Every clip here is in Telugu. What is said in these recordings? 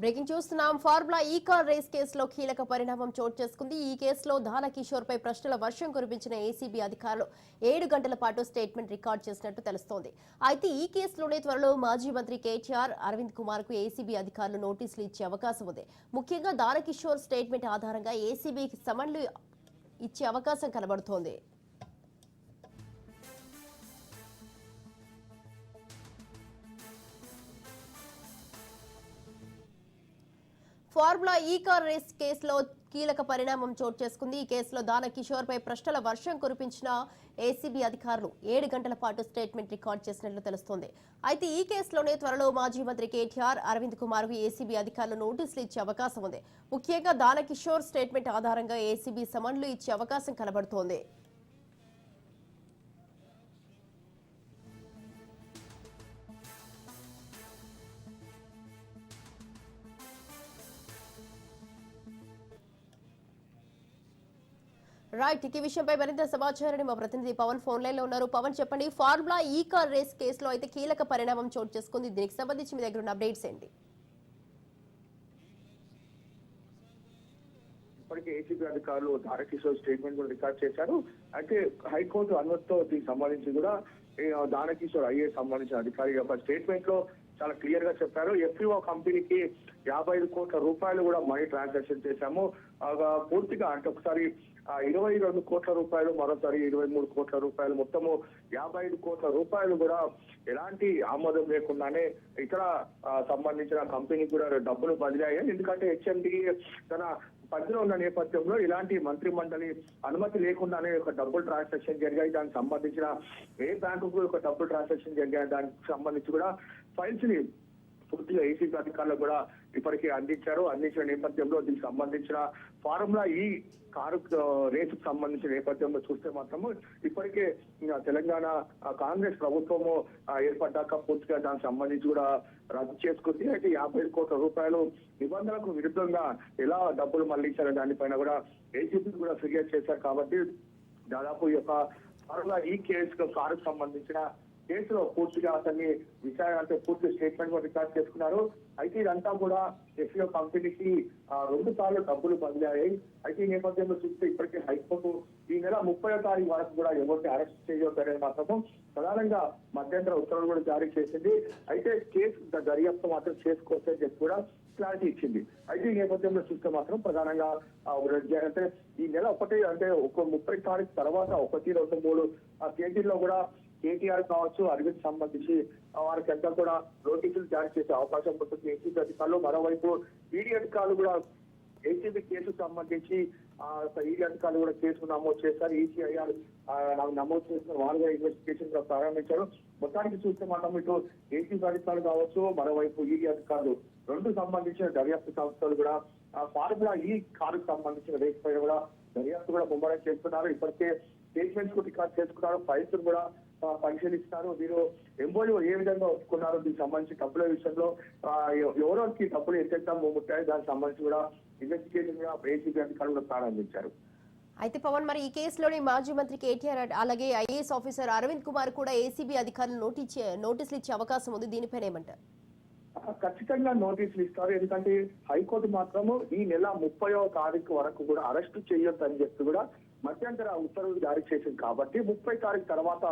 బ్రేకింగ్ చూస్తున్నాం. ఫార్ములా ఈ కార్ రేస్ కేసులో కీలక పరిణామం చోటు చేసుకుంది. ఈ కేసులో దానకిషోర్ పై ప్రశ్నల వర్షం కురిపించిన ఏసీబీ అధికారులు 7 గంటల పాటు స్టేట్మెంట్ రికార్డ్ చేసినట్టు తెలుస్తోంది. అయితే ఈ కేసులోనే త్వరలో మాజీ మంత్రి కేటీఆర్ అరవింద్ కుమార్ కు ఏసీబీ అధికారులు నోటీసులు ఇచ్చే అవకాశం ఉంది. ముఖ్యంగా దానకిషోర్ స్టేట్మెంట్ ఆధారంగా ఏసీబీకి సమన్లు ఇచ్చే అవకాశం కనబడుతోంది. ఫార్ములా ఈ కార్ రేస్ కేసులో కీలక పరిణామం చోటు చేసుకుంది. ఈ కేసులో దానకిషోర్ పై ప్రశ్నల వర్షం కురిపించిన ఏసీబీ అధికారులు 7 గంటల పాటు స్టేట్మెంట్ రికార్డ్ చేసినట్లు తెలుస్తోంది. అయితే ఈ కేసులోనే త్వరలో మాజీ మంత్రి కేటీఆర్ అరవింద్ కుమార్ కు ఏసీబీ అధికారులు నోటీసులు ఇచ్చే అవకాశం ఉంది. ముఖ్యంగా దానకిషోర్ స్టేట్మెంట్ ఆధారంగా ఏసీబీ సమన్లు ఇచ్చే అవకాశం కనబడుతోంది. రైట్, ఈ విషయంపై మరింత సమాచారాన్ని మా ప్రతినిధి పవన్ ఫోన్ లైన్ లో ఉన్నారు. పవన్, చెప్పండి. ఫార్ములా ఈ కార్ రేస్ కేసులో అయితే కీలక పరిణామం చోటు చేసుకుంది. దీనికి సంబంధించి మీ దగ్గర ఉన్న అప్డేట్స్ ఏంటి? ఇప్పటికే ఏసీబీ అధికారులు దానకిషోర్ స్టేట్మెంట్ కూడా రికార్డ్ చేశారు. అయితే హైకోర్టు అనుమతితో దీనికి సంబంధించి కూడా దానకిషోర్ ఐఏఎస్ సంబంధించిన అధికారి యొక్క స్టేట్మెంట్ లో చాలా క్లియర్ గా చెప్పారు. ఎఫ్ఈఓ కంపెనీకి 55 కోట్ల రూపాయలు కూడా మనీ ట్రాన్సాక్షన్ చేశాము. పూర్తిగా అంటే ఒకసారి 22 కోట్ల రూపాయలు, మరోసారి 23 కోట్ల రూపాయలు, మొత్తము 55 కోట్ల రూపాయలు కూడా ఎలాంటి ఆమోదం లేకుండానే ఇతర సంబంధించిన కంపెనీకి కూడా డబ్బులు బదిలీ అయ్యాయి. ఎందుకంటే హెచ్ఎండి తన పరిధిలో ఉన్న నేపథ్యంలో ఇలాంటి మంత్రి మండలి అనుమతి లేకుండానే ఒక డబ్బులు ట్రాన్సాక్షన్ జరిగాయి. దానికి సంబంధించిన ఏ బ్యాంకుకు ఒక డబ్బులు ట్రాన్సాక్షన్ జరిగాయి దానికి సంబంధించి కూడా ఫైల్స్ ని పూర్తిగా ఏసీబీ అధికారులు కూడా ఇప్పటికే అందించిన నేపథ్యంలో దీనికి సంబంధించిన ఫార్ములా ఈ కారు రేసుకు సంబంధించిన నేపథ్యంలో చూస్తే మాత్రము ఇప్పటికే తెలంగాణ కాంగ్రెస్ ప్రభుత్వము ఏర్పడ్డాక పూర్తిగా దానికి సంబంధించి కూడా రద్దు చేసుకుంది. అయితే 55 కోట్ల రూపాయలు నిబంధనలకు విరుద్ధంగా ఎలా డబ్బులు మళ్లించారనే దానిపైన కూడా ఏసీబీ కూడా ఫిర్యాదు చేశారు. కాబట్టి దాదాపు ఈ యొక్క ఫార్ములా ఈ కారుకు సంబంధించిన కేసులో పూర్తిగా అతన్ని విచారణ పూర్తి స్టేట్మెంట్ కూడా రికార్డ్ చేసుకున్నారు. అయితే ఇదంతా కూడా ఎఫ్ఈఓ కంపెనీకి 2 సార్లు డబ్బులు బదిలీ అయ్యాయి. అయితే ఈ నేపథ్యంలో చూస్తే ఇప్పటికే హైకోర్టు ఈ నెల 30వ తారీఖు వరకు కూడా ఎవరిని అరెస్ట్ చేయవద్దనే మాత్రము ప్రధానంగా మధ్యంతర ఉత్తర్వులు కూడా జారీ చేసింది. అయితే కేసు దర్యాప్తు మాత్రం చేసుకోవచ్చని చెప్పి కూడా క్లారిటీ ఇచ్చింది. అయితే ఈ నేపథ్యంలో చూస్తే మాత్రం ప్రధానంగా అంటే ఈ నెల 1 అంటే 30 తారీఖు తర్వాత 1, 2, 3 తేదీల్లో కూడా కేటీఆర్ కావచ్చు, అరవింద్ సంబంధించి వారికి అంతా కూడా నోటీసులు జారీ చేసే అవకాశం ఉంటుంది ఏసీబీ అధికారులు. మరోవైపు ఈడీ అధికారులు కూడా ఏసీబీ కేసుకు సంబంధించి ఈడీ అధికారులు కూడా కేసు నమోదు చేశారు. ఈసీఐఆర్ నమోదు చేసిన వారుగా ఇన్వెస్టిగేషన్ కూడా ప్రారంభించారు. మొత్తానికి చూస్తే మనం ఇటు ఏసీబీ అధికారులు కావచ్చు, మరోవైపు ఈడీ అధికారులు రెండు సంబంధించిన దర్యాప్తు సంస్థలు కూడా ఫార్ములా ఈ కారుకు సంబంధించిన రేస్ పైన కూడా దర్యాప్తు కూడా ముమ్మరం చేస్తున్నారు. ఇప్పటికే స్టేట్మెంట్స్ కూడా రికార్డ్ చేసుకున్నారు, ఫైల్స్ కూడా పరిశీలిస్తారు. వీరు ఎంఓయూ ఏ విధంగా ఒప్పుకున్నారు, దీనికి సంబంధించి డబ్బుల విషయంలో ఎవరికి డబ్బులు ఎంత ముట్టాయి దానికి సంబంధించి కూడా ఇన్వెస్టిగేషన్ కూడా ఏసీబీ అధికారులు కూడా ప్రారంభించారు. అయితే పవన్, మరి ఈ కేసులోని మాజీ మంత్రి కేటీఆర్ అలాగే ఐఏఎస్ ఆఫీసర్ అరవింద్ కుమార్ కూడా ఏసీబీ అధికారులు నోటీసులు ఇచ్చే అవకాశం ఉంది. దీనిపైన ఏమంటారు? ఖచ్చితంగా నోటీసులు ఇస్తారు. ఎందుకంటే హైకోర్టు మాత్రము ఈ నెల 30వ తారీఖు వరకు కూడా అరెస్టు చేయొద్దని చెప్పి కూడా మధ్యంతర ఉత్తర్వులు జారీ చేసింది. కాబట్టి 30 తారీఖు తర్వాత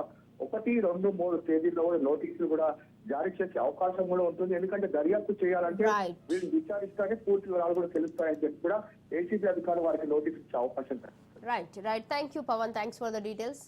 1, 2, 3 తేదీల్లో నోటీసులు కూడా జారీ చేసే అవకాశం కూడా ఉంటుంది. ఎందుకంటే దర్యాప్తు చేయాలంటే వీళ్ళు విచారిస్తానే పూర్తి వివరాలు కూడా తెలుస్తాయని చెప్పి కూడా ఏసీబీ అధికారులు వారికి నోటీసులు ఇచ్చే అవకాశం. Right, thank you Pavan, thanks for the details.